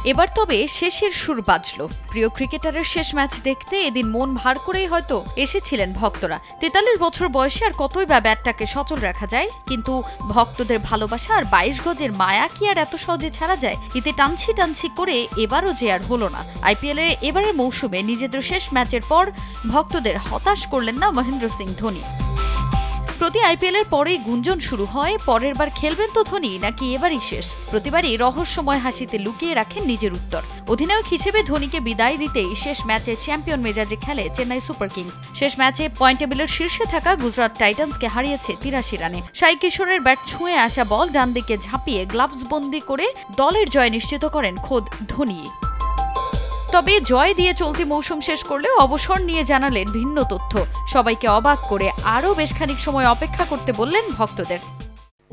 এবার তবে শেষের সুর বাজল। প্রিয় ক্রিকেটারের শেষ ম্যাচ দেখতে এদিন মন ভার করেই হয়তো এসেছিলেন ভক্তরা। ৪৩ বছর বয়সে আর কতই বা ব্যাটটাকে সচল রাখা যায়, কিন্তু ভক্তদের ভালোবাসা আর ২২ গজের মায়া কি আর এত সহজে ছাড়া যায়? এতে টানছি করে এবারও যে আর হলো না। আইপিএলের এবারের মৌসুমে নিজেদের শেষ ম্যাচের পর ভক্তদের হতাশ করলেন না মহেন্দ্র সিং ধোনি। প্রতি আইপিএলের পরেই গুঞ্জন শুরু হয়, পরের বার খেলবেন তো ধোনি নাকি এবারই শেষ। প্রতিবারই রহস্যময় হাসিতে লুকিয়ে রাখেন নিজের উত্তর। অধিনায়ক হিসেবে ধোনিকে বিদায় দিতেই শেষ ম্যাচে চ্যাম্পিয়ন মেজাজে খেলে চেন্নাই সুপার কিংস। শেষ ম্যাচে পয়েন্ট টেবিলের শীর্ষে থাকা গুজরাট টাইটান্সকে হারিয়েছে ৮৩ রানে। সাই কিশোরের ব্যাট ছুঁয়ে আসা বল ডান দিকে ঝাঁপিয়ে গ্লাভস বন্দি করে দলের জয় নিশ্চিত করেন খোদ ধোনি। তবে জয় দিয়ে চলতি মৌসুম শেষ করলেও অবসর নিয়ে জানালেন ভিন্ন তথ্য। সবাইকে অবাক করে আরও বেশ খানিক সময় অপেক্ষা করতে বললেন ভক্তদের।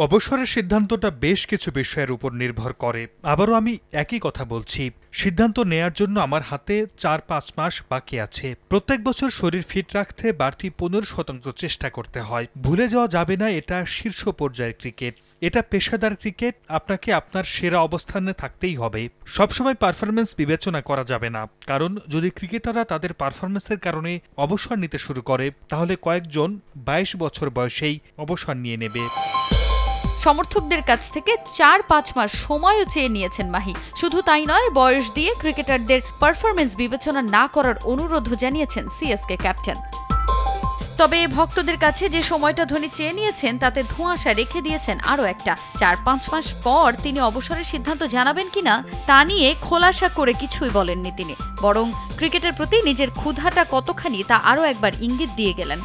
অবসরের সিদ্ধান্তটা বেশ কিছু বিষয়ের উপর নির্ভর করে। আবারও আমি একই কথা বলছি, সিদ্ধান্ত নেয়ার জন্য আমার হাতে ৪-৫ মাস বাকি আছে। প্রত্যেক বছর শরীর ফিট রাখতে বাড়তি ১৫% চেষ্টা করতে হয়। ভুলে যাওয়া যাবে না, এটা শীর্ষ পর্যায়ের ক্রিকেট, এটা পেশাদার ক্রিকেট। আপনাকে আপনার সেরা অবস্থানে থাকতেই হবে। সবসময় পারফরমেন্স বিবেচনা করা যাবে না, কারণ যদি ক্রিকেটাররা তাদের পারফরমেন্সের কারণে অবসর নিতে শুরু করে, তাহলে কয়েকজন ২২ বছর বয়সেই অবসর নিয়ে নেবে। সমর্থকদের কাছ থেকে ৪-৫ মাস সময়ও চেয়ে নিয়েছেন মাহি। শুধু তাই নয়, বয়স দিয়ে ক্রিকেটারদের পারফরমেন্স বিবেচনা না করার অনুরোধও জানিয়েছেন সিএসকে ক্যাপ্টেন। তবে ভক্তদের কাছে যে সময়টা ধোনি চেয়ে নিয়েছেন তাতে ধোঁয়াশা রেখে দিয়েছেন আরও একটা। ৪-৫ মাস পর তিনি অবসরের সিদ্ধান্ত জানাবেন কিনা তা নিয়ে খোলাসা করে কিছুই বলেননি তিনি, বরং ক্রিকেটের প্রতি নিজের ক্ষুধাটা কতখানি তা আরও একবার ইঙ্গিত দিয়ে গেলেন।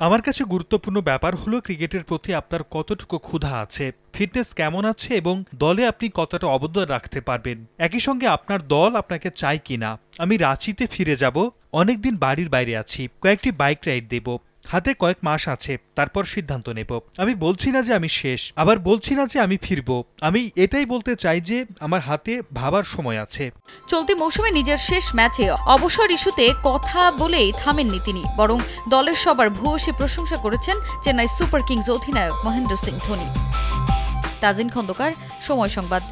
আমার কাছে গুরুত্বপূর্ণ ব্যাপার হলো ক্রিকেটের প্রতি আপনার কতটুকু ক্ষুধা আছে, ফিটনেস কেমন আছে এবং দলে আপনি কতটা অবদান রাখতে পারবেন। একই সঙ্গে আপনার দল আপনাকে চায় কিনা। আমি রাঁচিতে ফিরে যাব, অনেকদিন বাড়ির বাইরে আছি, কয়েকটি বাইক রাইড দেব, হাতে কয়েক মাস আছে, তারপর সিদ্ধান্ত নেব। আমি বলছি না যে আমি শেষ, আবার বলছি না যে আমি ফিরব। আমি এটাই বলতে চাই যে আমার হাতে ভাবার সময় আছে। চলতি মৌসুমে নিজের শেষ ম্যাচে অবসর ইস্যুতে কথা বলেই থামেননি তিনি, বরং দলের সবার ভূয়সী প্রশংসা করেছেন চেন্নাই সুপার কিংস অধিনায়ক মহেন্দ্র সিং ধোনি। তাজিন খন্দকার, সময় সংবাদ।